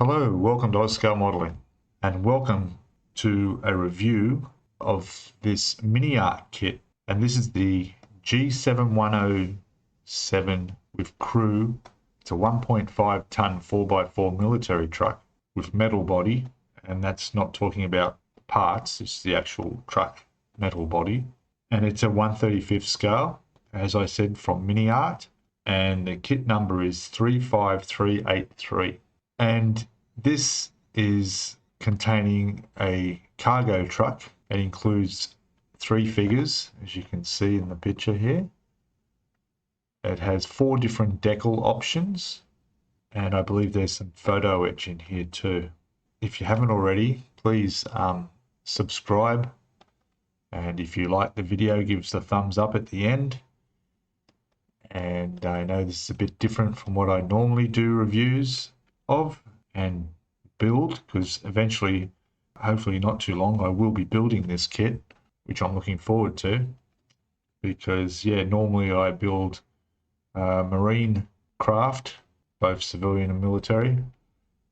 Hello, welcome to Oz Scalemodeling, and welcome to a review of this MiniArt kit. And this is the G7107 with crew. It's a 1.5 ton 4x4 military truck with metal body, and that's not talking about parts, it's the actual truck metal body. And it's a 1/35 scale, as I said, from MiniArt, and the kit number is 35383. And this is containing a cargo truck. It includes 3 figures, as you can see in the picture here. It has 4 different decal options, and I believe there's some photo etch in here too. If you haven't already, please subscribe, and if you like the video, give us a thumbs up at the end. And I know this is a bit different from what I normally do reviews of and build, because eventually, hopefully not too long, I will be building this kit, which I'm looking forward to, because normally I build marine craft, both civilian and military,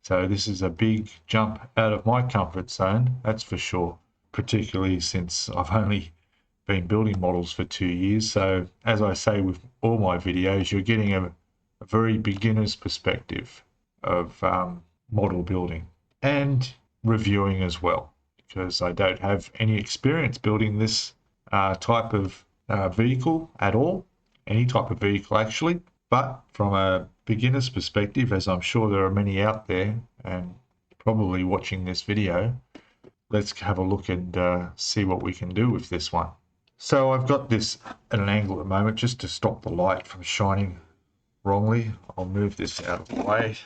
so this is a big jump out of my comfort zone, that's for sure, particularly since I've only been building models for 2 years. So as I say with all my videos, you're getting a very beginner's perspective of model building and reviewing as well, because I don't have any experience building this type of vehicle at all, any type of vehicle actually. But from a beginner's perspective, as I'm sure there are many out there and probably watching this video, let's have a look and see what we can do with this one. So I've got this at an angle at the moment just to stop the light from shining wrongly. I'll move this out of the way,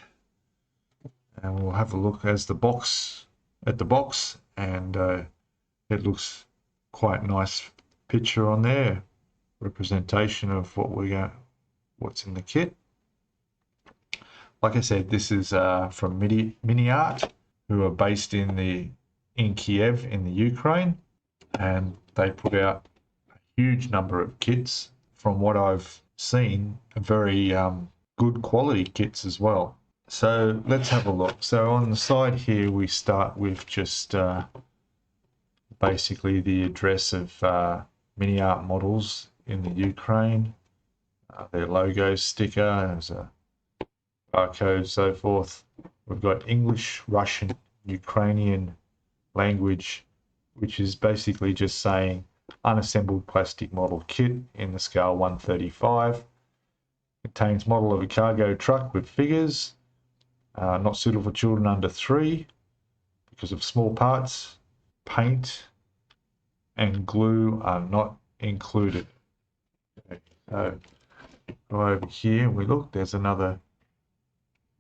and we'll have a look at the box, and it looks quite nice picture on there, representation of what's in the kit. Like I said, this is from MiniArt, who are based in Kiev in the Ukraine, and they put out a huge number of kits. From what I've seen, very good quality kits as well. So let's have a look. So on the side here, we start with just basically the address of MiniArt models in the Ukraine, their logo sticker, there's a barcode, so forth. We've got English, Russian, Ukrainian language, which is basically just saying unassembled plastic model kit in the scale 1/35. Contains model of a cargo truck with figures. Not suitable for children under 3 because of small parts. Paint and glue are not included. Okay, so go over here and we look, there's another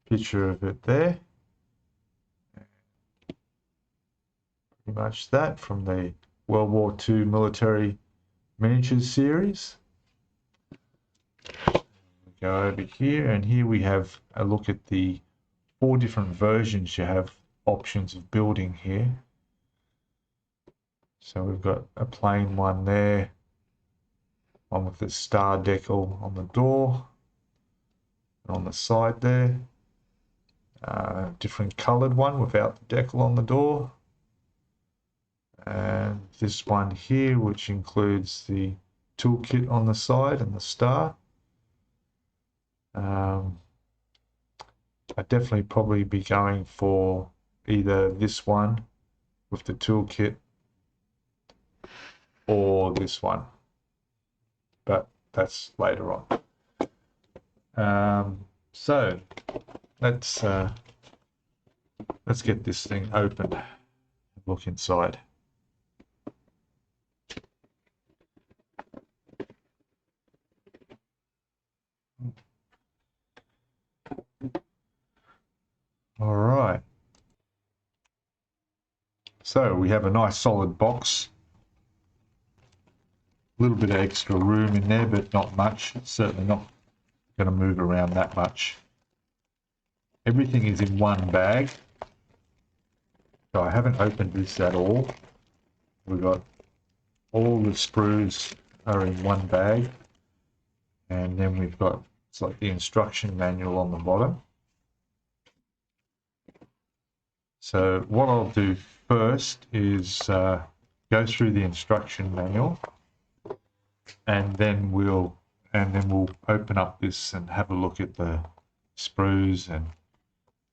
picture of it there. Pretty much that from the World War II military miniatures series. We go over here, and here we have a look at the 4 different versions you have options of building here. So we've got a plain one there, one with the star decal on the door and on the side there, different coloured one without the decal on the door, and this one here which includes the toolkit on the side and the star. I'd definitely probably be going for either this one with the toolkit or this one, but that's later on. So let's get this thing open and look inside. All right, so we have a nice solid box, a little bit of extra room in there, but not much. It's certainly not going to move around that much. Everything is in one bag, so I haven't opened this at all. We've got all the sprues are in one bag, and then we've got, it's like the instruction manual on the bottom. So what I'll do first is go through the instruction manual, and then we'll open up this and have a look at the sprues and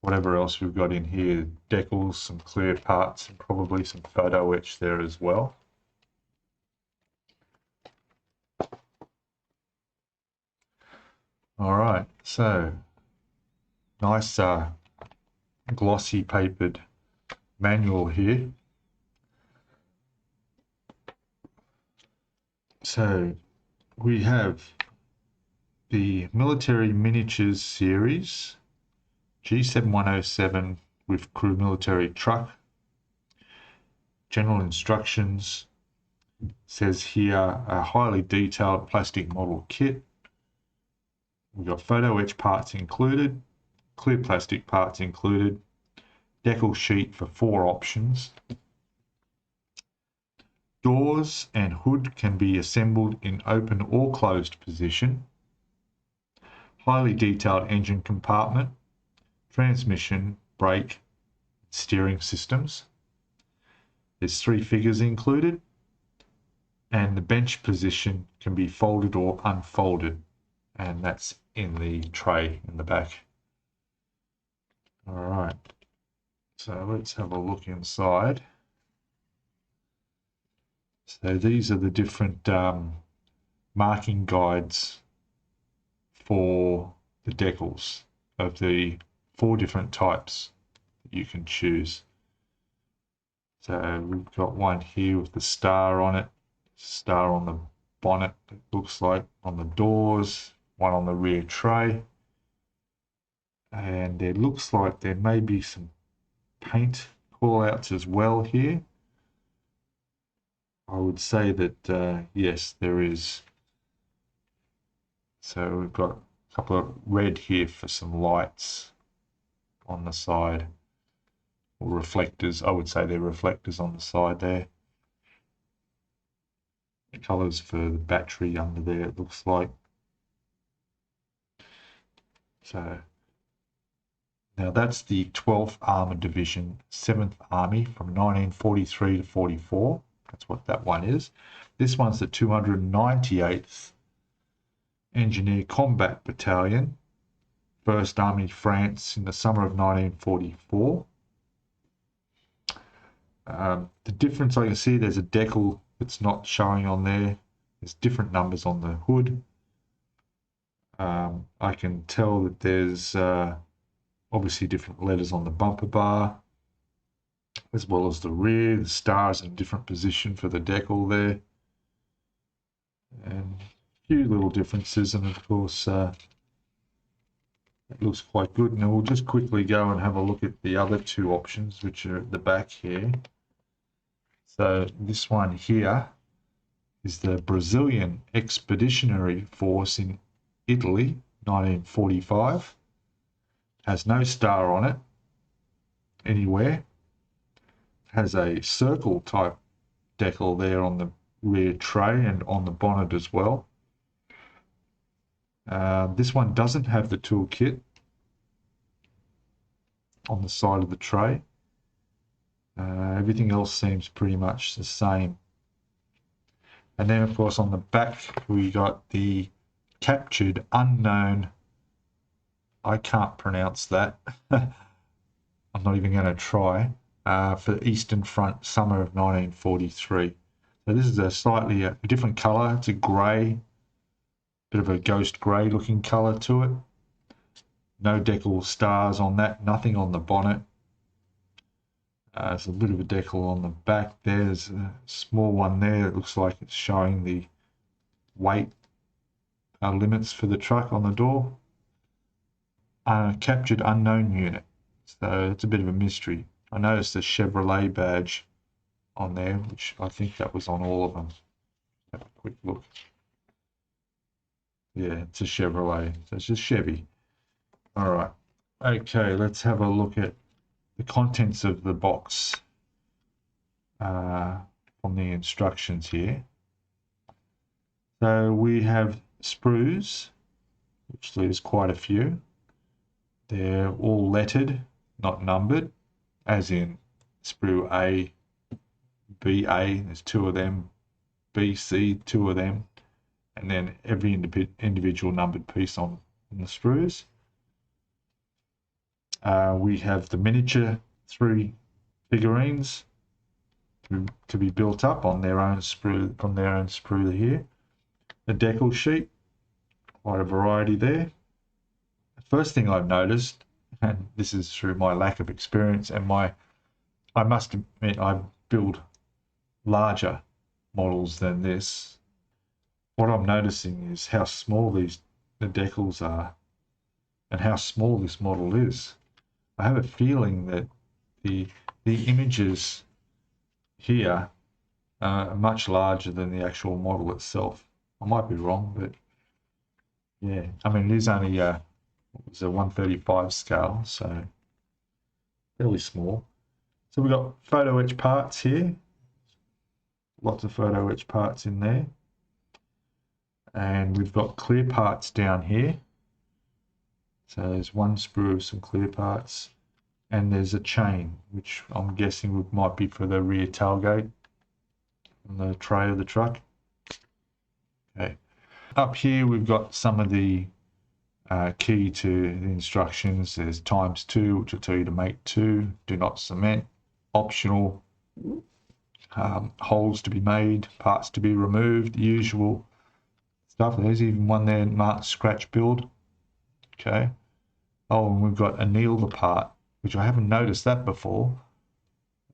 whatever else we've got in here, decals, some clear parts, and probably some photo etch there as well. All right, so nice glossy papered manual here. So we have the Military Miniatures series, G7107 with crew military truck. General instructions says here a highly detailed plastic model kit. We've got photo etch parts included, clear plastic parts included, decal sheet for 4 options. Doors and hood can be assembled in open or closed position. Highly detailed engine compartment, transmission, brake, steering systems. There's 3 figures included, and the bench position can be folded or unfolded, and that's in the tray in the back. All right, so let's have a look inside. So these are the different marking guides for the decals of the 4 different types that you can choose. So we've got one here with the star on it, star on the bonnet, it looks like, on the doors, one on the rear tray, and it looks like there may be some paint call-outs as well here. I would say that yes, there is. So we've got a couple of red here for some lights on the side, or reflectors. I would say they're reflectors on the side there. The colours for the battery under there, it looks like. So now that's the 12th Armoured Division, 7th Army from 1943 to 44. That's what that one is. This one's the 298th Engineer Combat Battalion, 1st Army France in the summer of 1944. The difference I can see, there's a decal that's not showing on there. There's different numbers on the hood. I can tell that there's obviously different letters on the bumper bar, as well as the rear. The stars in a different position for the decal there. And a few little differences, and of course it looks quite good. Now we'll just quickly go and have a look at the other 2 options, which are at the back here. So this one here is the Brazilian Expeditionary Force in Italy, 1945. Has no star on it anywhere. Has a circle type decal there on the rear tray and on the bonnet as well. This one doesn't have the toolkit on the side of the tray. Everything else seems pretty much the same. And then of course on the back we got the Captured Unknown. I can't pronounce that. I'm not even going to try. For the Eastern Front, summer of 1943. So this is a slightly different colour. It's a grey, bit of a ghost grey looking colour to it. No decal stars on that, nothing on the bonnet. There's a bit of a decal on the back there. There's a small one there. It looks like it's showing the weight limits for the truck on the door. Captured Unknown Unit. So it's a bit of a mystery. I noticed the Chevrolet badge on there, which I think that was on all of them. Have a quick look. Yeah, it's a Chevrolet. So it's just Chevy. All right. Okay, let's have a look at the contents of the box from the instructions here. So we have sprues, which there's quite a few. They're all lettered, not numbered. as in sprue A, BA, there's 2 of them, BC, 2 of them, and then every individual numbered piece on the sprues. We have the miniature 3 figurines to be built up on their own sprue here. The Decal Sheet, quite a variety there. The first thing I've noticed, and this is through my lack of experience and I must admit I build larger models than this. What I'm noticing is how small the decals are and how small this model is. I have a feeling that the images here are much larger than the actual model itself. I might be wrong, but yeah, I mean, it is only it was a 135 scale, so fairly small. So we've got photo etch parts here, lots of photo etch parts in there, and we've got clear parts down here. So there's one sprue of some clear parts, and there's a chain, which I'm guessing might be for the rear tailgate and the tray of the truck. Okay. Up here we've got some of the key to the instructions. There's ×2, which will tell you to make 2, do not cement, optional, holes to be made, parts to be removed, usual stuff. There's even one there marked scratch build. Okay. Oh, and we've got anneal the part, which I haven't noticed that before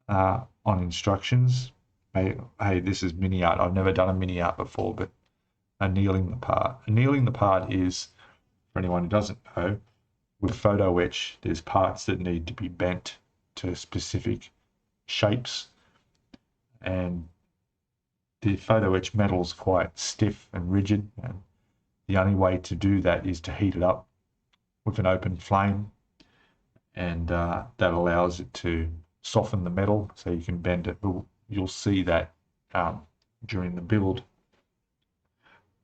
on instructions. Hey, this is MiniArt. I've never done a MiniArt before, but annealing the part. Annealing the part is, for anyone who doesn't know, with photo etch, there's parts that need to be bent to specific shapes, and the photo etch metal is quite stiff and rigid, and the only way to do that is to heat it up with an open flame, and that allows it to soften the metal so you can bend it. You'll see that during the build.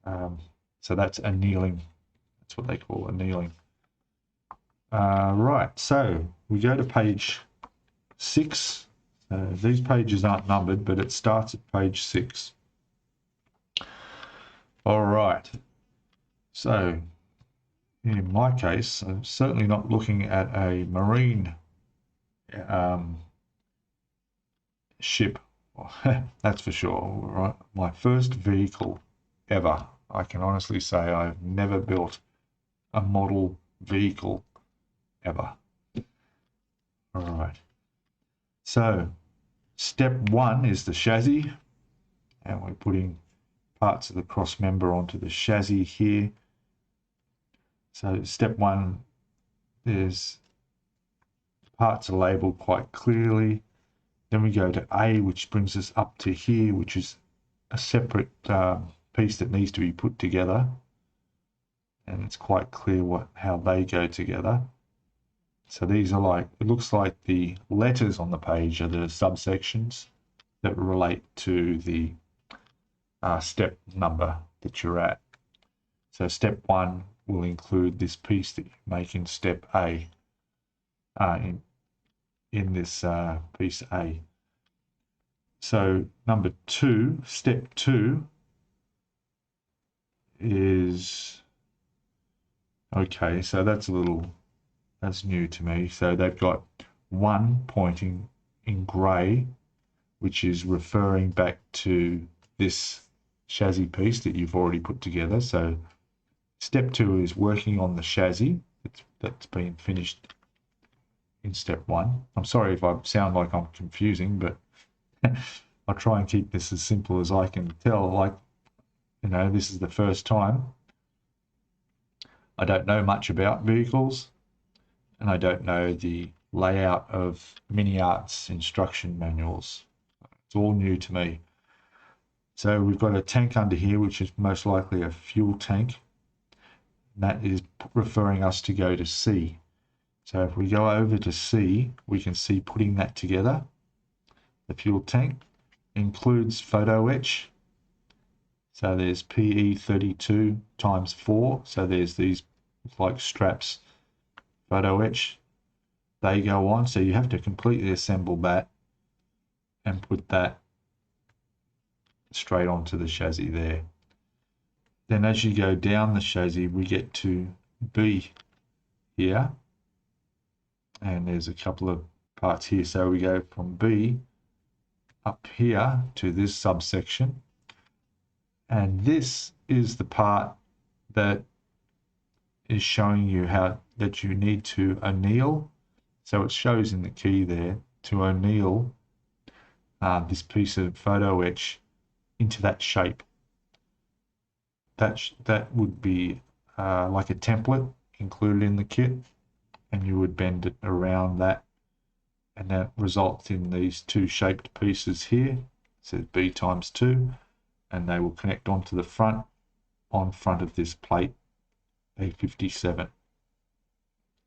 So that's annealing. That's what they call annealing. Right, so we go to page 6. These pages aren't numbered, but it starts at page 6. All right, so in my case, I'm certainly not looking at a marine ship, that's for sure. Right? My first vehicle ever. I can honestly say I've never built a model vehicle ever. All right. So step 1 is the chassis, and we're putting parts of the cross member onto the chassis here. So step 1, there's parts are labeled quite clearly. Then we go to A, which brings us up to here, which is a separate piece that needs to be put together, and it's quite clear how they go together. So these are like, it looks like the letters on the page are the subsections that relate to the step number that you're at. So step 1 will include this piece that you make in step A, in this piece A. So number 2, step 2 is, okay, so that's new to me. So they've got 1 pointing in grey, which is referring back to this chassis piece that you've already put together. So step 2 is working on the chassis that's been finished in step 1. I'm sorry if I sound like I'm confusing, but I'll try and keep this as simple as I can tell. Like, you know, this is the first time. I don't know much about vehicles, and I don't know the layout of MiniArt's instruction manuals. It's all new to me. So we've got a tank under here, which is most likely a fuel tank. And that is referring us to go to C. So if we go over to C, we can see putting that together. The fuel tank includes photo etch. So there's PE 32 × 4. So there's these like straps, photo etch. they go on. So you have to completely assemble that and put that straight onto the chassis there. Then as you go down the chassis, we get to B here, and there's a couple of parts here. So we go from B up here to this subsection, and this is the part that is showing you how that you need to anneal. So it shows in the key there to anneal this piece of photo etch into that shape. That would be like a template included in the kit, and you would bend it around that, and that results in these two shaped pieces here. It says B times 2, and they will connect onto the front on front of this plate A57.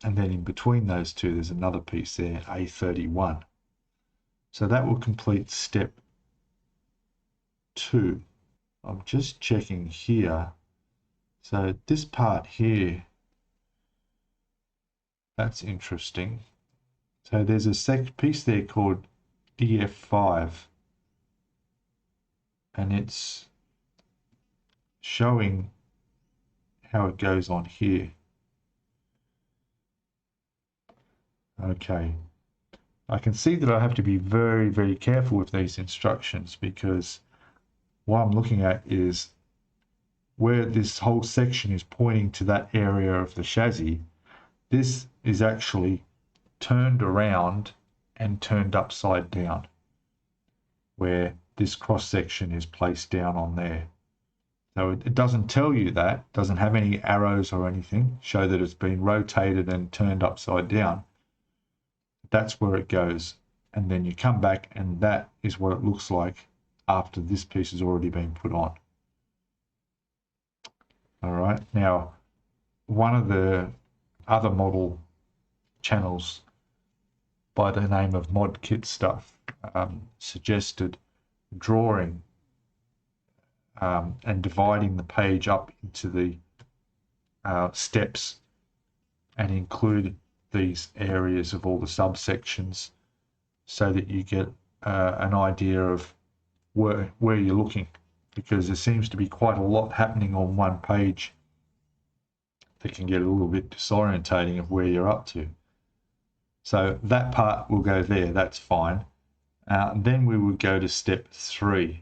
And then in between those two there's another piece there, A31. So that will complete step 2. I'm just checking here. So this part here, that's interesting. So there's a piece there called DF5, and it's showing how it goes on here. Okay, I can see that I have to be very, very careful with these instructions, because what I'm looking at is where this whole section is pointing to that area of the chassis. This is actually turned around and turned upside down, where this cross section is placed down on there. So it doesn't tell you that, doesn't have any arrows or anything, show that it's been rotated and turned upside down. That's where it goes. And then you come back and that is what it looks like after this piece has already been put on. All right, now one of the other model channels by the name of Mod Kit Stuff suggested drawing and dividing the page up into the steps and include these areas of all the subsections, so that you get an idea of where you're looking, because there seems to be quite a lot happening on one page that can get a little bit disorientating of where you're up to. So that part will go there, that's fine. Then we would go to step 3.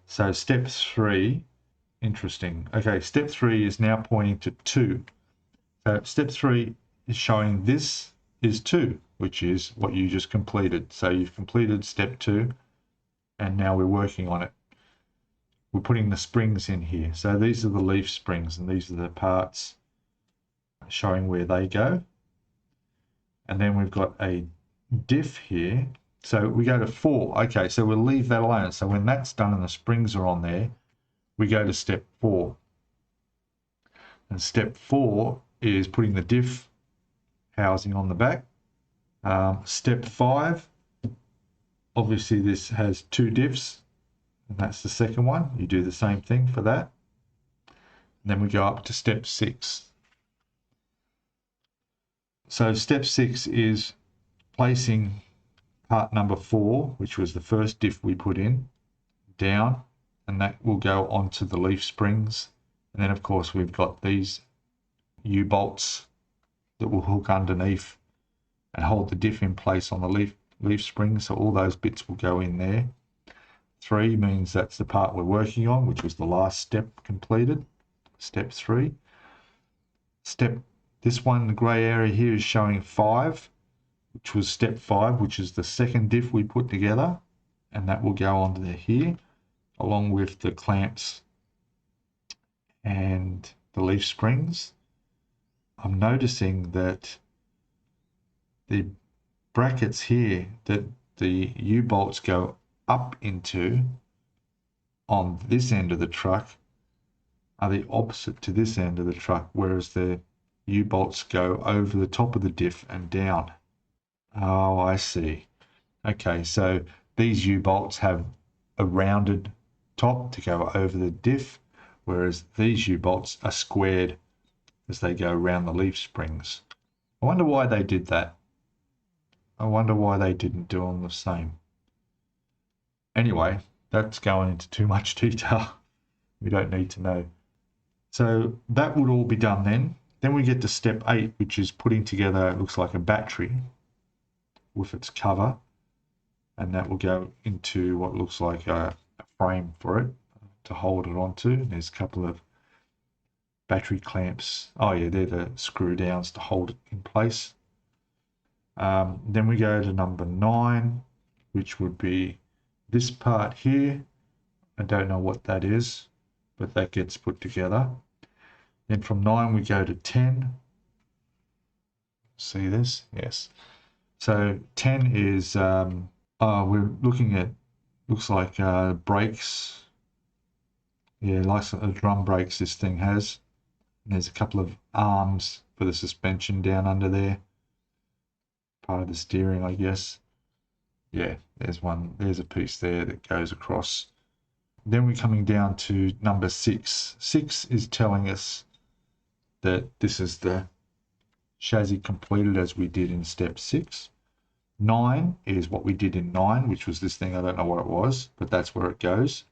So step 3, interesting. Okay, step 3 is now pointing to 2. So step 3 is showing this is 2, which is what you just completed. So you've completed step 2, and now we're working on it. We're putting the springs in here. So these are the leaf springs, and these are the parts showing where they go. And then we've got a diff here. So we go to 4. Okay, so we'll leave that alone. So when that's done and the springs are on there, we go to step 4. And step 4 is putting the diff housing on the back. Step 5, obviously this has 2 diffs, and that's the second one. You do the same thing for that. And then we go up to step 6. So step 6 is placing part number 4, which was the first diff we put in, down, and that will go onto the leaf springs. And then of course we've got these U-bolts that will hook underneath and hold the diff in place on the leaf springs. So all those bits will go in there. 3 means that's the part we're working on, which was the last step completed. Step 3. This one, the grey area here, is showing 5, which was step 5, which is the second diff we put together, and that will go onto here, along with the clamps and the leaf springs. I'm noticing that the brackets here that the U-bolts go up into on this end of the truck are the opposite to this end of the truck, whereas the U-bolts go over the top of the diff and down. Oh, I see. Okay, so these U-bolts have a rounded top to go over the diff, whereas these U-bolts are squared as they go around the leaf springs. I wonder why they did that. I wonder why they didn't do them the same. Anyway, that's going into too much detail. We don't need to know. So that would all be done then. Then we get to step 8, which is putting together, it looks like a battery with its cover. And that will go into what looks like a frame for it to hold it onto. And there's a couple of battery clamps. Oh yeah, they're the screw downs to hold it in place. Then we go to number 9, which would be this part here. I don't know what that is, but that gets put together. Then from 9 we go to 10. See this? Yes. So 10 is, we're looking at, looks like brakes. Yeah, like the drum brakes this thing has. And there's a couple of arms for the suspension down under there. Part of the steering, I guess. Yeah, there's one, there's a piece there that goes across. Then we're coming down to number 6. 6 is telling us that this is the chassis completed as we did in step 6. 9 is what we did in 9, which was this thing, I don't know what it was, but that's where it goes.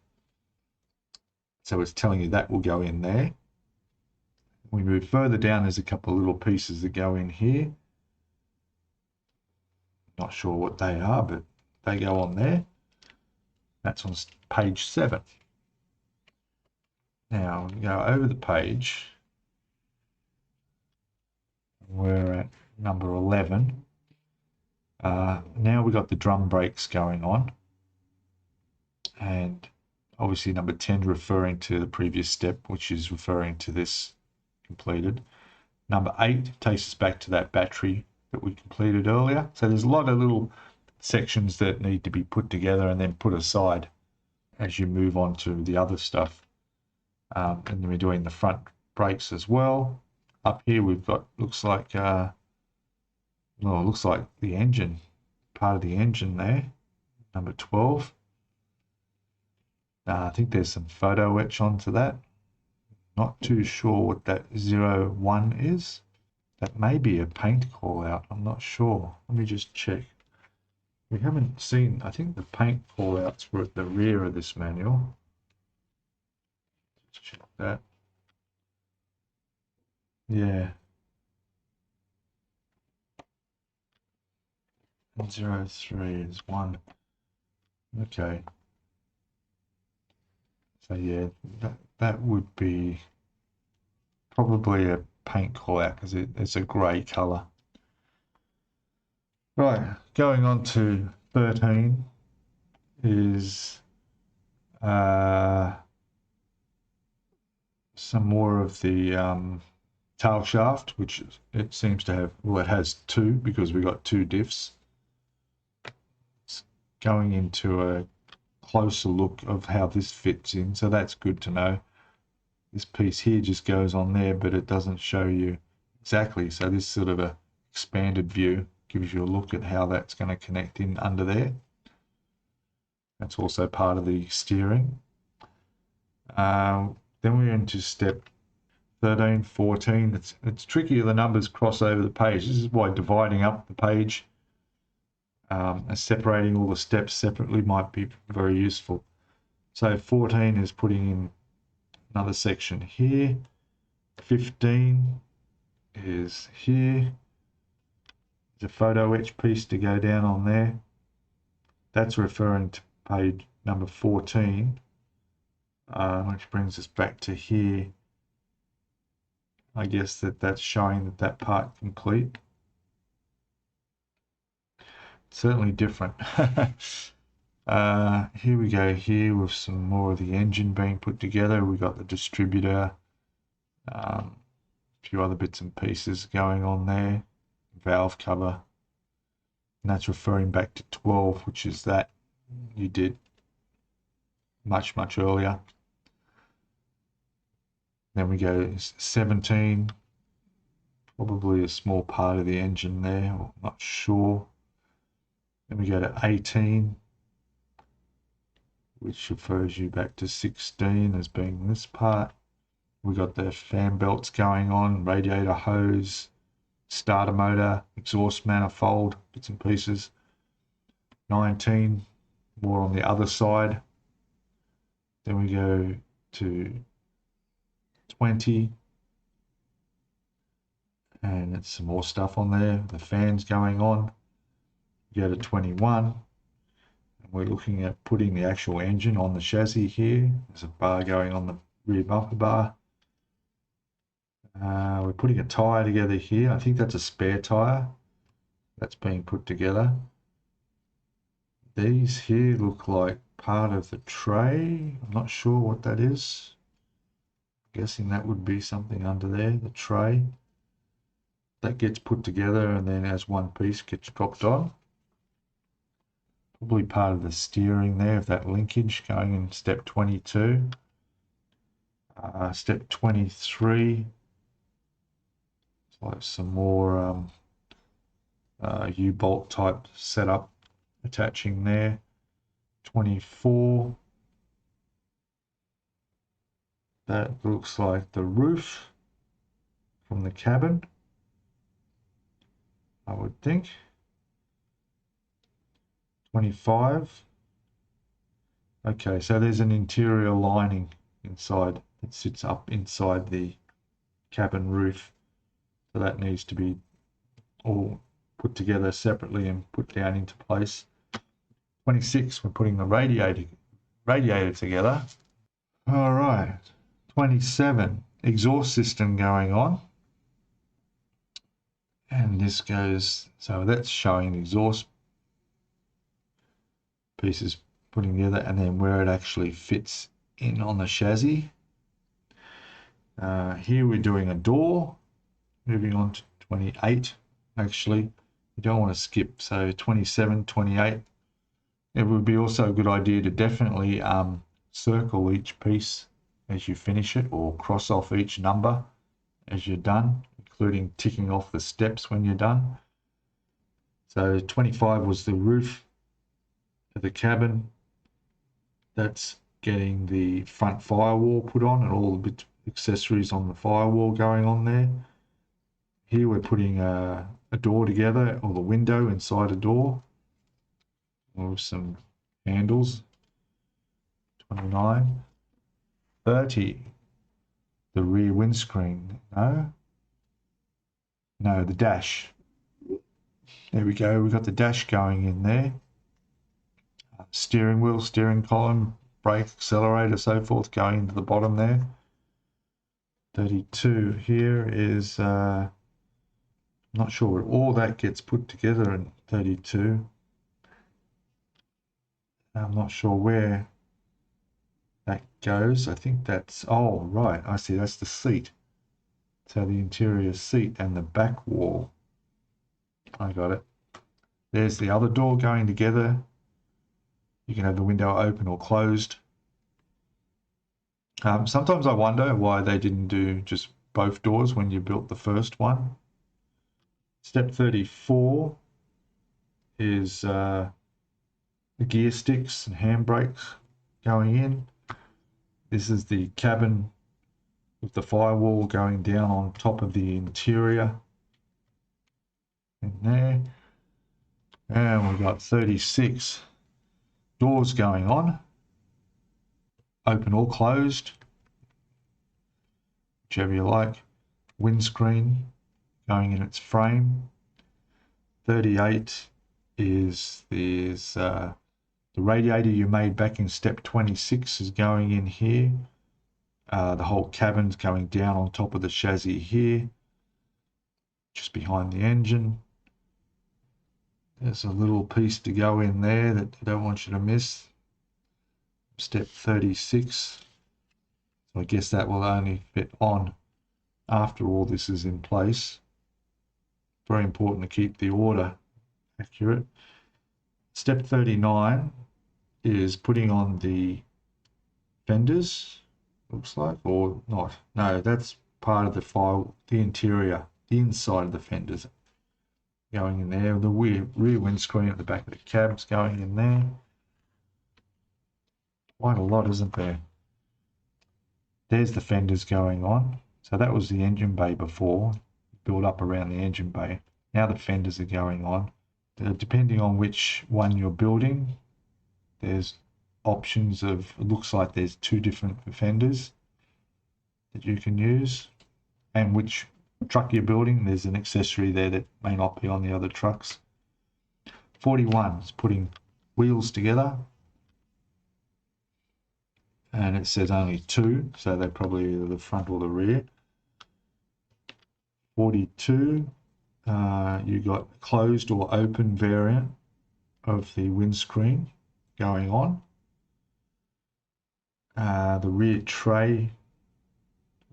So it's telling you that will go in there. We move further down, there's a couple of little pieces that go in here. Not sure what they are, but they go on there. That's on page 7. Now we go over the page. We're at number 11. Now we've got the drum brakes going on. And obviously number 10 referring to the previous step, which is referring to this completed. Number 8 takes us back to that battery that we completed earlier. So there's a lot of little sections that need to be put together and then put aside as you move on to the other stuff. And then we're doing the front brakes as well. Up here we've got, looks like the engine, part of the engine there, number 12. I think there's some photo etch onto that. Not too sure what that 01 is. That may be a paint call out, I'm not sure. Let me just check. We haven't seen, I think the paint call outs were at the rear of this manual. Let's check that. Yeah. 03 is 1. Okay. So yeah, that would be probably a paint call out because it's a grey colour. Right, going on to 13 is some more of the tail shaft, which it seems to have, well, it has 2 because we got 2 diffs. It's going into a closer look of how this fits in, so that's good to know. This piece here just goes on there, but it doesn't show you exactly, so this sort of a expanded view gives you a look at how that's going to connect in under there. That's also part of the steering. Then we're into step 13, 14. It's tricky, the numbers cross over the page. This is why dividing up the page and separating all the steps separately might be very useful. So 14 is putting in another section here. 15 is here. There's a photo etch piece to go down on there. That's referring to page number 14, which brings us back to here. I guess that's showing that part complete. Certainly different. Here we go here with some more of the engine being put together. We got the distributor, a few other bits and pieces going on there, valve cover, and that's referring back to 12, which is that you did much earlier. Then we go to 17, probably a small part of the engine there, I'm not sure. Then we go to 18, which refers you back to 16 as being this part. We got the fan belts going on, radiator hose, starter motor, exhaust manifold, bits and pieces. 19, more on the other side. Then we go to 20, and it's some more stuff on there. The fans going on. Go to 21, and we're looking at putting the actual engine on the chassis here. There's a bar going on the rear bumper bar. We're putting a tyre together here. I think that's a spare tyre that's being put together. These here look like part of the tray. I'm not sure what that is. I'm guessing that would be something under there, the tray. That gets put together and then as one piece gets dropped on. Probably part of the steering there of that linkage going in step 22. Step 23. It's like some more U-bolt type setup attaching there. 24. That looks like the roof from the cabin, I would think. 25. Okay, so there's an interior lining inside that sits up inside the cabin roof. So that needs to be all put together separately and put down into place. 26, we're putting the radiator together. All right, 27, exhaust system going on. And this goes, so that's showing the exhaust pieces putting together and then where it actually fits in on the chassis. Here we're doing a door. Moving on to 28, actually. You don't want to skip, so 27, 28. It would be also a good idea to definitely circle each piece as you finish it or cross off each number as you're done, including ticking off the steps when you're done. So 25 was the roof of the cabin. That's getting the front firewall put on and all the accessories on the firewall going on there. Here we're putting a door together, or the window inside a door, or some handles. 29. 30. The rear windscreen. No, the dash. There we go. We've got the dash going in there. Steering wheel, steering column, brake, accelerator, so forth going into the bottom there. 32 here is not sure all that gets put together in 32. I'm not sure where that goes. I think that's, oh right, I see, that's the seat. So the interior seat and the back wall. I got it. There's the other door going together. You can have the window open or closed. Sometimes I wonder why they didn't do just both doors when you built the first one. Step 34 is the gear sticks and handbrakes going in. This is the cabin with the firewall going down on top of the interior in there. And we've got 36 doors going on, open or closed, whichever you like. Windscreen going in its frame. 38 is the radiator you made back in step 26 is going in here. The whole cabin's going down on top of the chassis here, just behind the engine. There's a little piece to go in there that I don't want you to miss. Step 36. So I guess that will only fit on after all this is in place. Very important to keep the order accurate. Step 39 is putting on the fenders, looks like, or not. No, that's part of the file, the interior, the inside of the fenders going in there. The rear windscreen at the back of the cab's going in there. Quite a lot, isn't there? There's the fenders going on. So that was the engine bay before. build up around the engine bay. Now the fenders are going on. Depending on which one you're building, there's options of, it looks like there's 2 different fenders that you can use, and which truck you're building, there's an accessory there that may not be on the other trucks. 41 is putting wheels together, and it says only 2, so they're probably either the front or the rear. 42, you got closed or open variant of the windscreen going on. The rear tray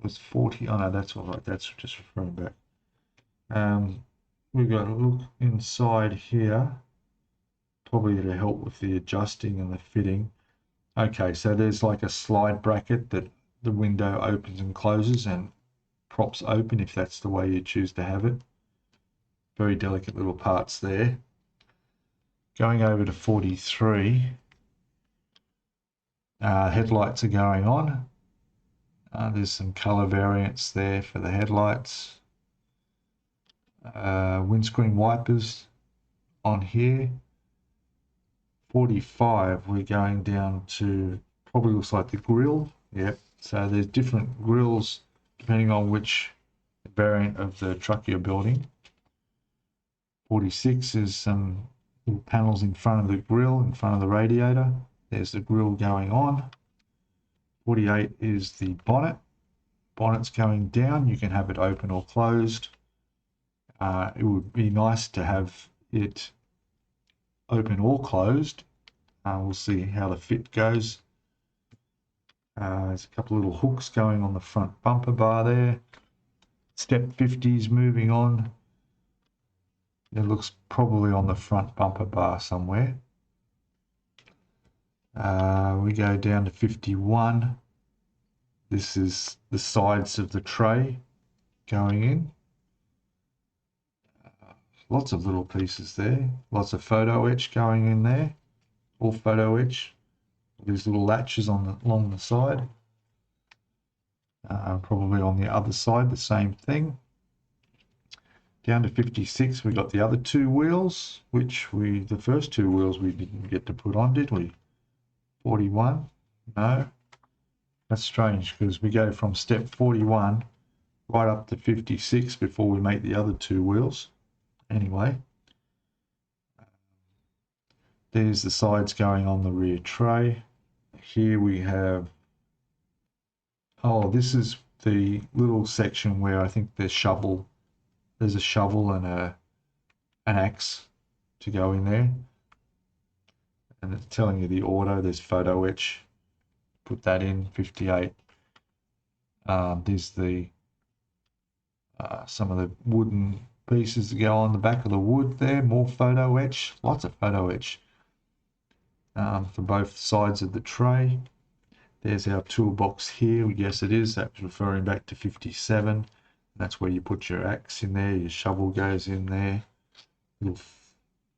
was 40. Oh no, that's all right. That's just referring back. We've got a look inside here, probably to help with the adjusting and the fitting. Okay, so there's like a slide bracket that the window opens and closes and props open if that's the way you choose to have it. Very delicate little parts there. Going over to 43, headlights are going on. There's some color variants there for the headlights. Windscreen wipers on here. 45, we're going down to, probably looks like the grille. Yep, so there's different grills depending on which variant of the truck you're building. 46 is some little panels in front of the grille, in front of the radiator. There's the grille going on. 48 is the bonnet. Bonnet's going down. You can have it open or closed. It would be nice to have it open or closed. We'll see how the fit goes. There's a couple of little hooks going on the front bumper bar there. Step 50 is moving on. It looks probably on the front bumper bar somewhere. We go down to 51. This is the sides of the tray going in. Lots of little pieces there. Lots of photo etch going in there. All photo etch. These little latches along the side. Probably on the other side, the same thing. Down to 56, we got the other 2 wheels, which the first 2 wheels we didn't get to put on, did we? 41, no. That's strange because we go from step 41 right up to 56 before we make the other 2 wheels. Anyway, there's the sides going on the rear tray. Here we have, oh, this is the little section where I think there's a shovel and an axe to go in there. And it's telling you the order. There's photo etch. Put that in, 58. There's the some of the wooden pieces that go on the back of the wood there. More photo etch. Lots of photo etch for both sides of the tray. There's our toolbox here. Yes, it is. That's referring back to 57. That's where you put your axe in there. Your shovel goes in there. Little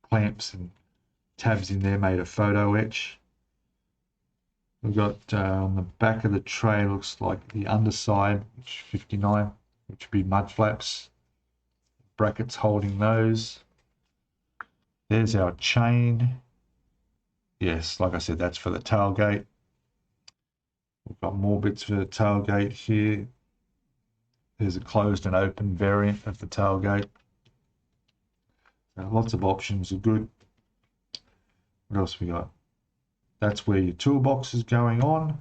clamps and tabs in there made of photo etch. We've got on the back of the tray, looks like the underside, which 59, which would be mud flaps. Brackets holding those. There's our chain. Yes, like I said, that's for the tailgate. We've got more bits for the tailgate here. There's a closed and open variant of the tailgate. Lots of options are good. What else we got? That's where your toolbox is going on.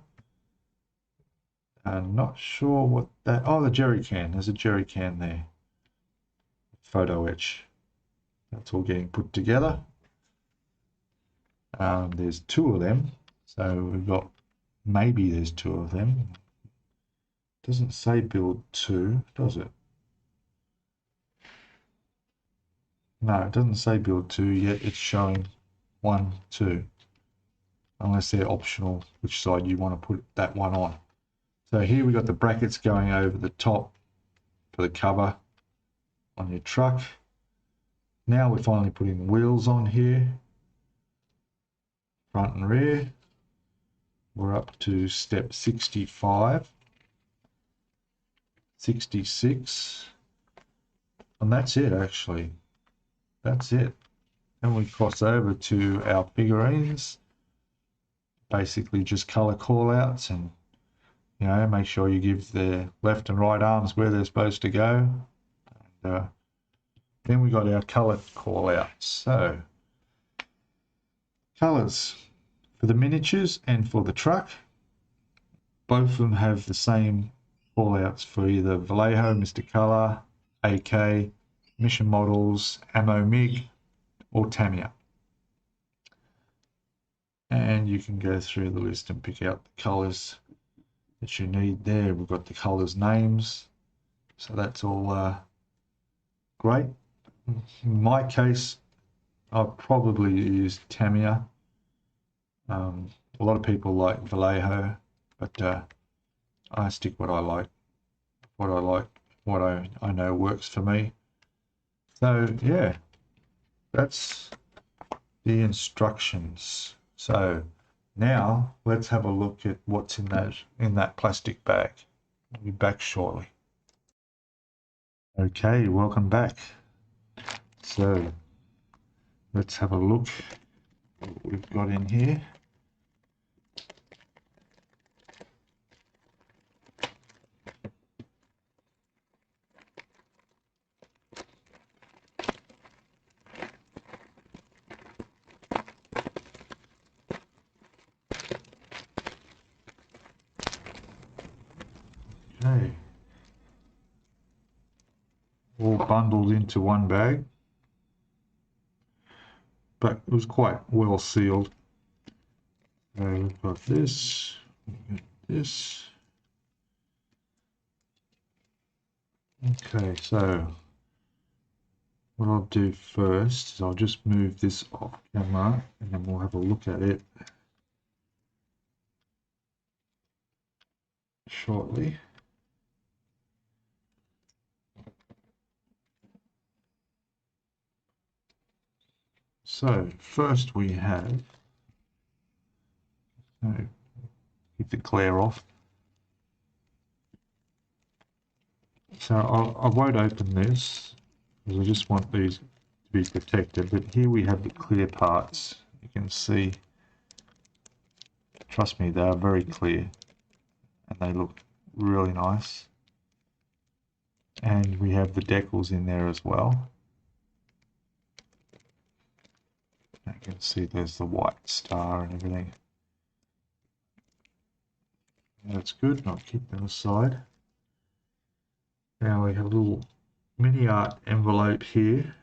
I'm not sure what that, oh, the jerry can. There's a jerry can there. Photo etch. That's all getting put together. There's 2 of them. So we've got, maybe there's 2 of them. Doesn't say build 2, does it? No, it doesn't say build 2 yet. It's showing 1, 2. Unless they're optional, which side you want to put that one on. So here we got the brackets going over the top for the cover on your truck. Now we're finally putting wheels on here, front and rear. We're up to step 65, 66. And that's it, actually. That's it. And we cross over to our figurines. Basically just color callouts, and you know, make sure you give the left and right arms where they're supposed to go. And then we got our color callouts. So colors for the miniatures and for the truck, both of them have the same callouts for either Vallejo, Mr. Color, AK, Mission Models, Ammo MiG, or Tamiya. And you can go through the list and pick out the colors that you need there. We've got the colors names, so that's all great. In my case, I'll probably use Tamiya. A lot of people like Vallejo, but I stick what I like, what I know works for me. So yeah, that's the instructions. So now let's have a look at what's in that plastic bag. I'll be back shortly. Okay, welcome back. So let's have a look at what we've got in here. Okay, all bundled into one bag, but it was quite well sealed. We've got this, we've got this. Okay, so what I'll do first is I'll just move this off camera and then we'll have a look at it shortly. So first we have, keep the glare off. So I won't open this because I just want these to be protected, but here we have the clear parts. You can see, trust me, they are very clear and they look really nice. And we have the decals in there as well. You can see there's the white star and everything. That's good, and I'll keep them aside. Now we have a little MiniArt envelope here,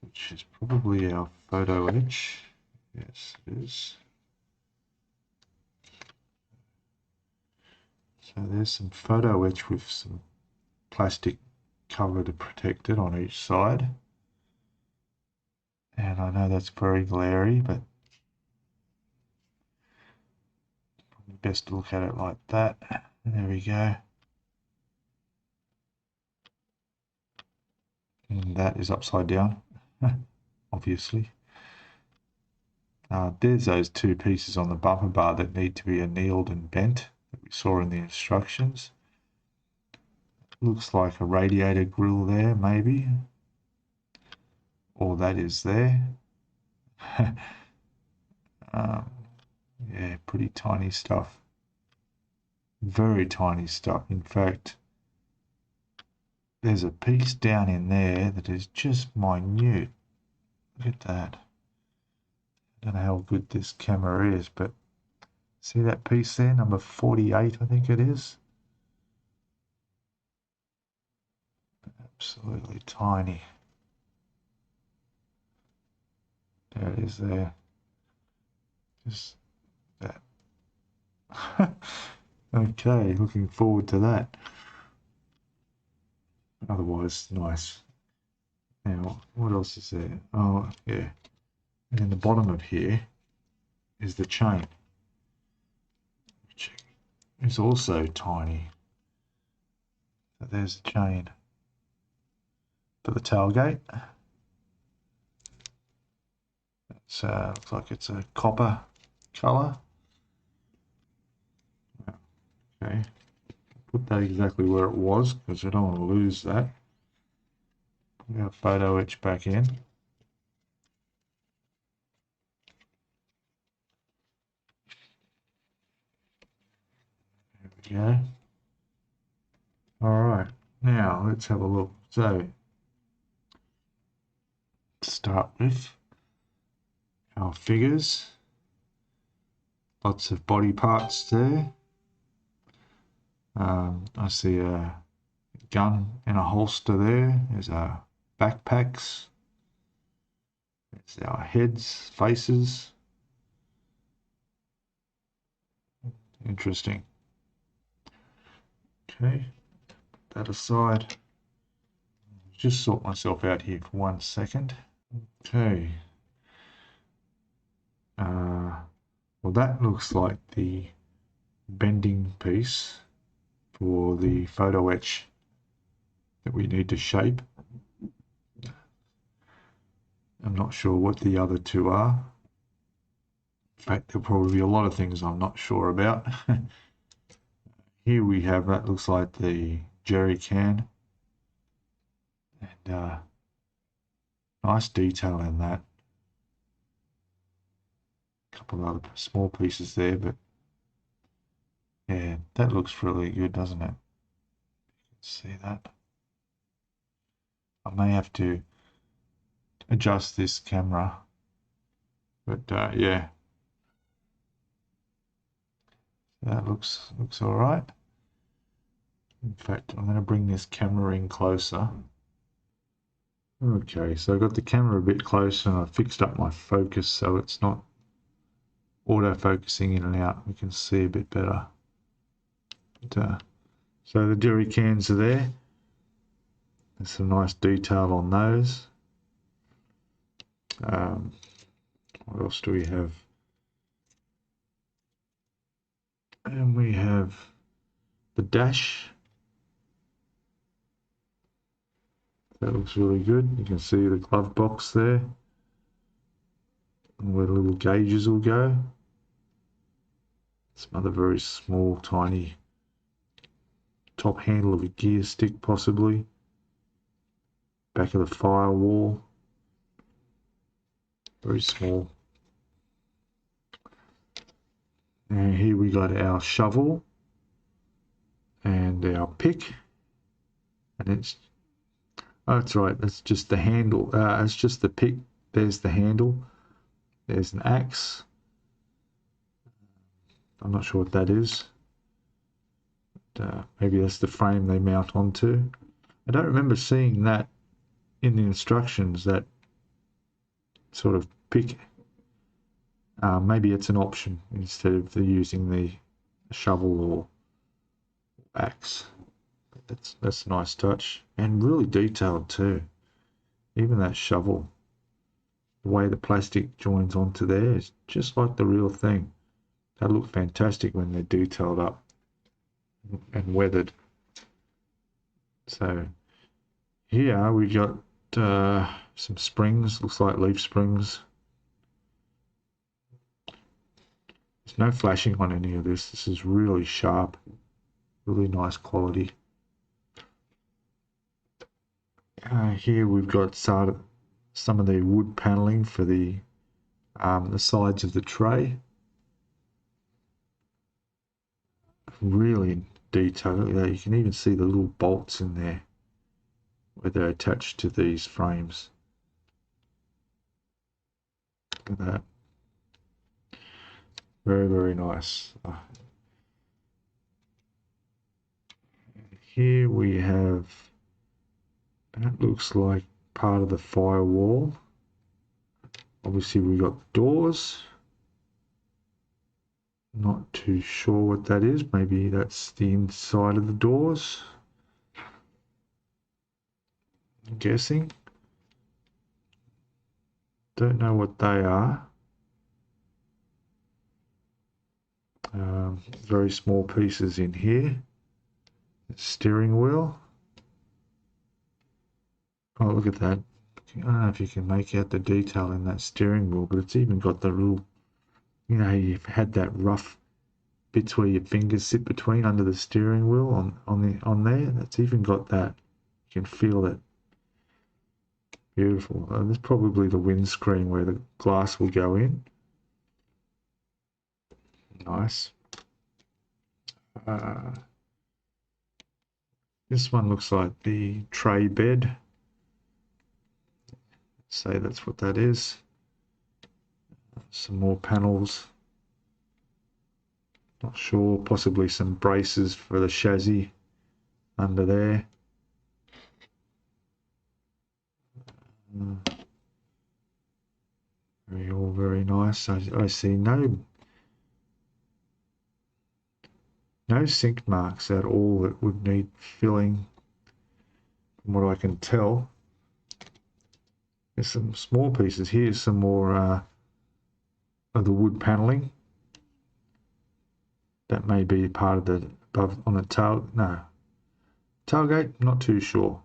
which is probably our photo etch. Yes, it is. So there's some photo etch with some plastic cover to protect it on each side. And I know that's very glary, but best to look at it like that. There we go. And that is upside down, obviously. There's those two pieces on the bumper bar that need to be annealed and bent that we saw in the instructions. Looks like a radiator grill there, maybe. Or that is there. Yeah, pretty tiny stuff. Very tiny stuff. In fact, there's a piece down in there that is just minute. Look at that. I don't know how good this camera is, but see that piece there, number 48, I think it is. Absolutely tiny. There it is there. Just that. Okay, looking forward to that. Otherwise, nice. Now, what else is there? Oh, yeah. And in the bottom of here is the chain, which is also tiny. So there's the chain for the tailgate. It's looks like it's a copper color. Okay, put that exactly where it was because I don't want to lose that. Put our photo etch back in. There we go. Alright, now let's have a look. So, to start with, our figures. Lots of body parts there. I see a gun in a holster there. There's our backpacks. There's our heads, faces. Interesting. Okay, put that aside. Just sort myself out here for 1 second. Okay. Well, that looks like the bending piece for the photo etch that we need to shape. I'm not sure what the other two are. In fact, there'll probably be a lot of things I'm not sure about. Here we have, that looks like the jerry can. And nice detail in that. A couple of other small pieces there, but yeah, that looks really good, doesn't it? See that? I may have to adjust this camera, but yeah, that looks all right. In fact, I'm going to bring this camera in closer. Okay, so I got the camera a bit closer and I fixed up my focus so it's not auto-focusing in and out. We can see a bit better. But, so the jerry cans are there. There's some nice detail on those. What else do we have? And we have the dash. That looks really good. You can see the glove box there and where the little gauges will go. Some other very small, tiny top handle of a gear stick, possibly. Back of the firewall. Very small. And here we got our shovel and our pick. And it's, oh, that's right, that's just the handle. It's just the pick. There's the handle. There's an axe. I'm not sure what that is. But, maybe that's the frame they mount onto. I don't remember seeing that in the instructions, that sort of pick. Maybe it's an option instead of using the shovel or axe. That's a nice touch and really detailed too. Even that shovel, the way the plastic joins onto there is just like the real thing. They look fantastic when they're detailed up and weathered. So here we got some springs, looks like leaf springs. There's no flashing on any of this. This is really sharp, really nice quality. Here we've got some of the wood paneling for the sides of the tray. Really detailed. You can even see the little bolts in there where they're attached to these frames. Look at that. Very, very nice. Here we have, that looks like part of the firewall. Obviously we got doors. Not too sure what that is. Maybe that's the inside of the doors. I'm guessing. Don't know what they are. Very small pieces in here. Steering wheel. Oh, look at that. I don't know if you can make out the detail in that steering wheel, but it's even got the little, you know, you've had that rough bits where your fingers sit between under the steering wheel on there. That's even got that. You can feel it. Beautiful. And there's probably the windscreen where the glass will go in. Nice. This one looks like the tray bed. Say that's what that is. Some more panels. Not sure. Possibly some braces for the chassis under there. All very nice. I see no sink marks at all that would need filling, from what I can tell. There's some small pieces here, some more of the wood paneling. That may be part of the above on the tail. No, tailgate, not too sure.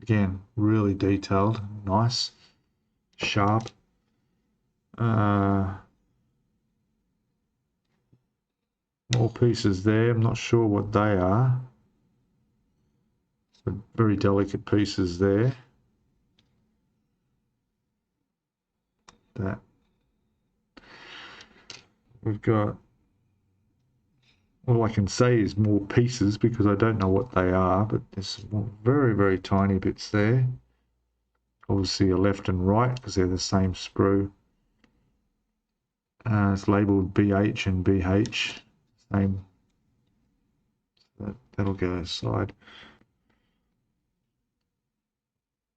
Again, really detailed, nice, sharp. More pieces there. I'm not sure what they are, but very delicate pieces there. That we've got, all I can say is more pieces because I don't know what they are, but there's some very, very tiny bits there. Obviously a left and right because they're the same sprue. It's labelled BH and BH. Same. That'll go aside.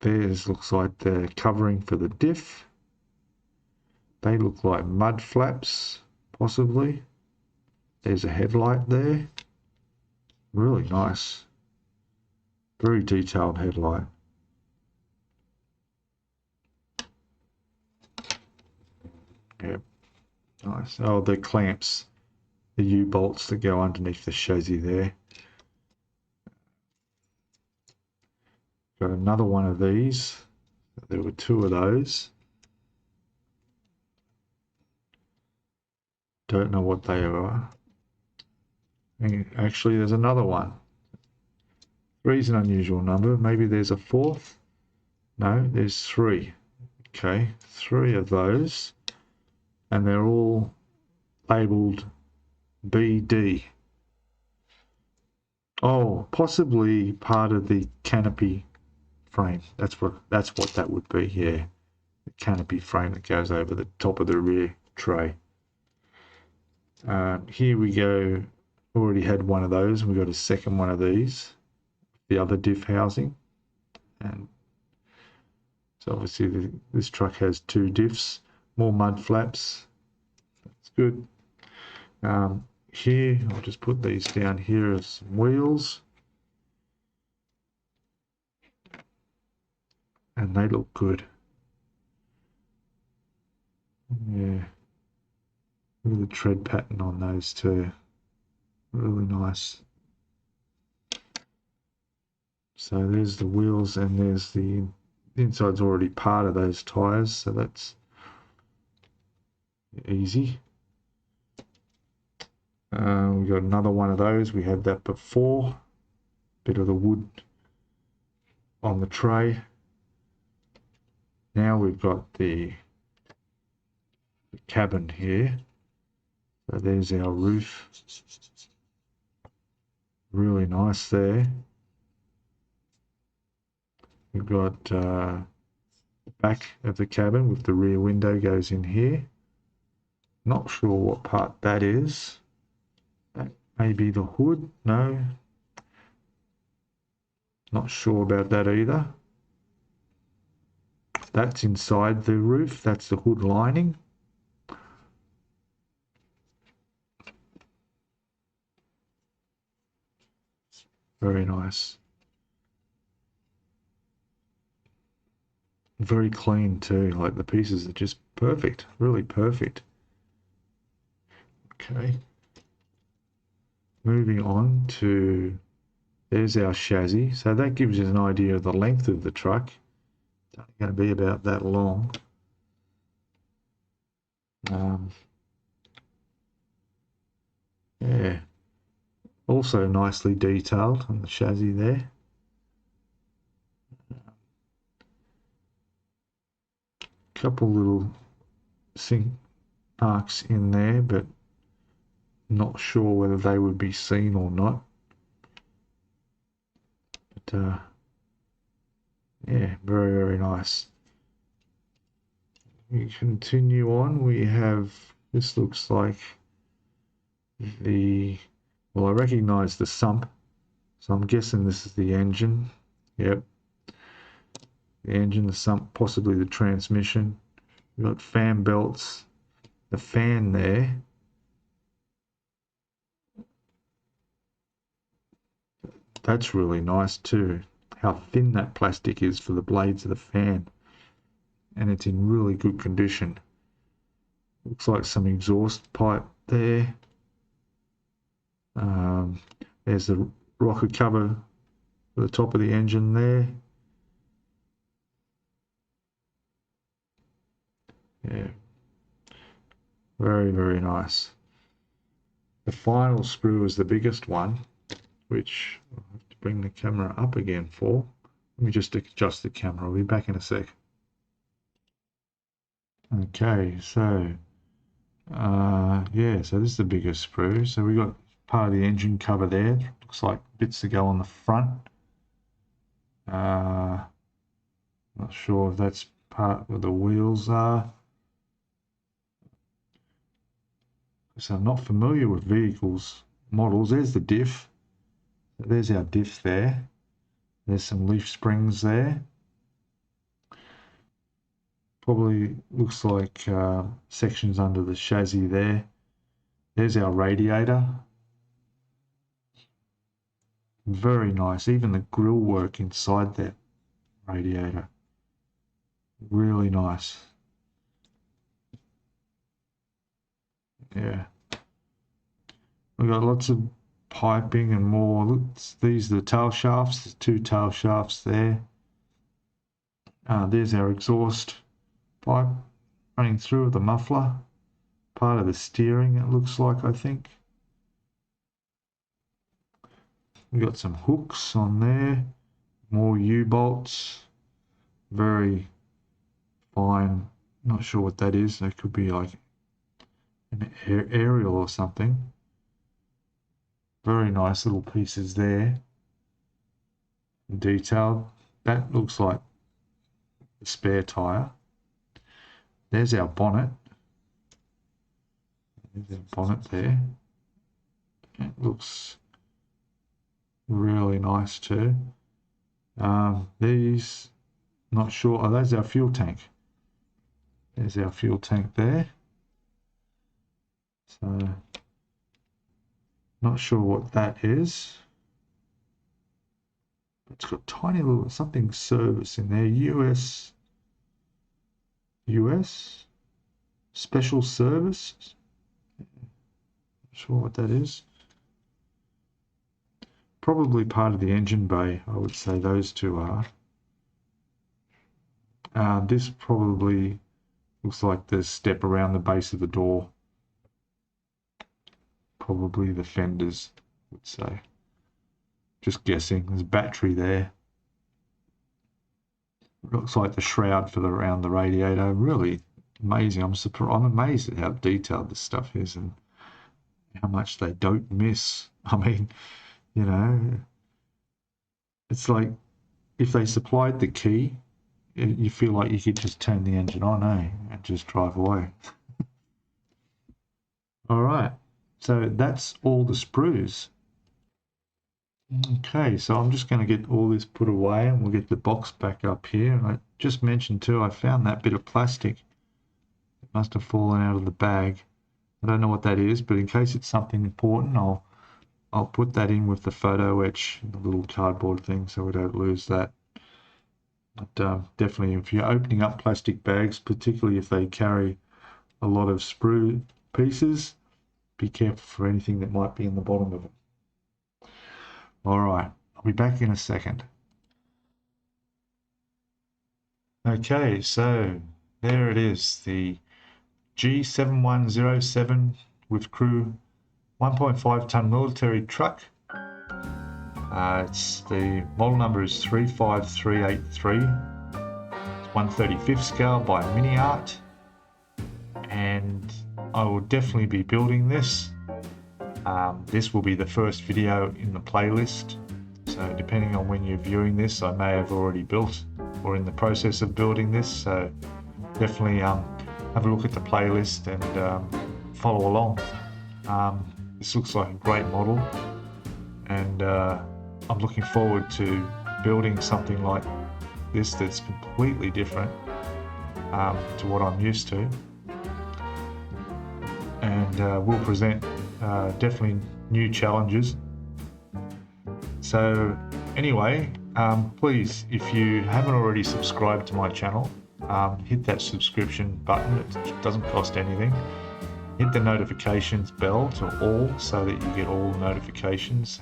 Theirs looks like the covering for the diff. They look like mud flaps, possibly. There's a headlight there. Really nice. Very detailed headlight. Yep. Nice. Oh, the clamps. The U-bolts that go underneath the chassis there. Got another one of these. There were two of those. Don't know what they are. And actually, there's another one. 3 is an unusual number. Maybe there's a fourth. No, there's 3. Okay, 3 of those. And they're all labelled BD. Oh, possibly part of the canopy frame. That's what that would be, yeah. The canopy frame that goes over the top of the rear tray. Here we go. Already had one of those. We got a second one of these. The other diff housing. And so obviously this truck has 2 diffs. More mud flaps. That's good. Here, I'll just put these down here as some wheels. And they look good. Yeah. Look at the tread pattern on those too. Really nice. So there's the wheels and there's the inside's already part of those tires, so that's easy. We got another one of those. We had that before. Bit of the wood on the tray. Now we've got the cabin here. So there's our roof. Really nice there. We've got the back of the cabin with the rear window goes in here. Not sure what part that is. That may be the hood. No. Not sure about that either. That's inside the roof. That's the hood lining. Very nice. Very clean too. Like the pieces are just perfect. Really perfect. Okay. Moving on to, there's our chassis. So that gives us an idea of the length of the truck. It's only going to be about that long. Yeah, also nicely detailed on the chassis there. Couple little sink marks in there, but not sure whether they would be seen or not. But yeah, very, very nice. We continue on. We have, this looks like the, well, I recognize the sump, so I'm guessing this is the engine. Yep, the engine, the sump, possibly the transmission. We've got fan belts, the fan there. That's really nice too, how thin that plastic is for the blades of the fan. And it's in really good condition. Looks like some exhaust pipe there. There's the rocker cover for the top of the engine there. Yeah, very, very nice. The final sprue is the biggest one, which I'll have to bring the camera up again for. Let me just adjust the camera. I'll be back in a sec. Okay, so yeah, so this is the biggest sprue. So we got part of the engine cover there. Looks like bits to go on the front. Not sure if that's part where the wheels are. So I'm not familiar with vehicles models. There's the diff. There's our diff there. There's some leaf springs there. Probably looks like sections under the chassis there. There's our radiator. Very nice. Even the grill work inside that radiator. Really nice. Yeah. We've got lots of piping and more. Look, these are the tail shafts. There's two tail shafts there. There's our exhaust pipe running through the muffler. Part of the steering, it looks like, I think. We've got some hooks on there. More U-bolts. Very fine. Not sure what that is. That could be like an aerial or something. Very nice little pieces there. Detailed. That looks like the spare tyre. There's our bonnet. There's our bonnet there. It looks really nice too. These, not sure. Oh, that's our fuel tank. There's our fuel tank there. So, not sure what that is. It's got tiny little something service in there. US special service. Not sure what that is. Probably part of the engine bay, I would say those two are. This probably looks like the step around the base of the door. Probably the fenders, I would say. Just guessing. There's a battery there. Looks like the shroud for around the radiator. Really amazing. I'm amazed at how detailed this stuff is and how much they don't miss. I mean, you know, it's like if they supplied the key, you feel like you could just turn the engine on, and just drive away. All right, so that's all the sprues. Okay, so I'm just going to get all this put away and we'll get the box back up here. And I just mentioned too, I found that bit of plastic. It must have fallen out of the bag. I don't know what that is, but in case it's something important, I'll put that in with the photo etch, the little cardboard thing, so we don't lose that. But definitely, if you're opening up plastic bags, particularly if they carry a lot of sprue pieces, be careful for anything that might be in the bottom of them. All right, I'll be back in a second. Okay, so there it is, the G7107 with crew 1.5 ton military truck. It's the model number is 35383. It's 1/35 scale by MiniArt, and I will definitely be building this. This will be the first video in the playlist, so depending on when you're viewing this, I may have already built or in the process of building this, so definitely have a look at the playlist and follow along. This looks like a great model, and I'm looking forward to building something like this that's completely different to what I'm used to, and will present definitely new challenges. So anyway, please, if you haven't already subscribed to my channel, hit that subscription button. It doesn't cost anything. Hit the notifications bell to all so that you get all the notifications.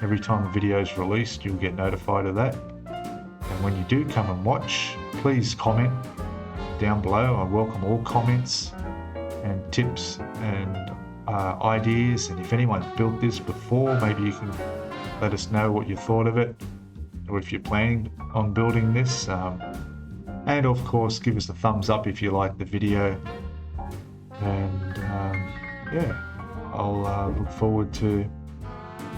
Every time a video is released, you'll get notified of that. And when you do come and watch, please comment down below. I welcome all comments and tips and ideas. And if anyone's built this before, maybe you can let us know what you thought of it, or if you're planning on building this. And of course, give us a thumbs up if you like the video. And yeah, I'll look forward to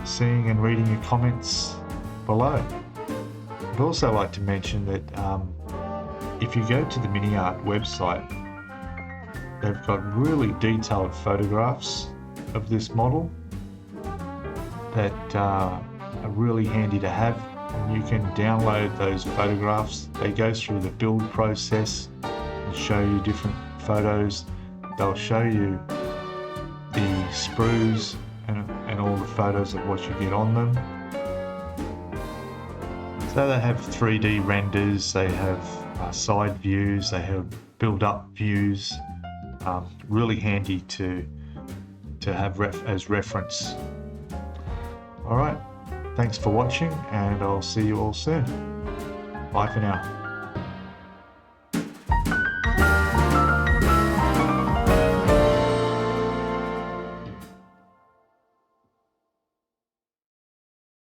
seeing and reading your comments below. I'd also like to mention that if you go to the MiniArt website, they've got really detailed photographs of this model that are really handy to have. And you can download those photographs. They go through the build process and show you different photos. They'll show you the sprues and all the photos of what you get on them. So they have 3D renders, they have side views, they have build-up views. Really handy to have as reference. Alright, thanks for watching, and I'll see you all soon. Bye for now.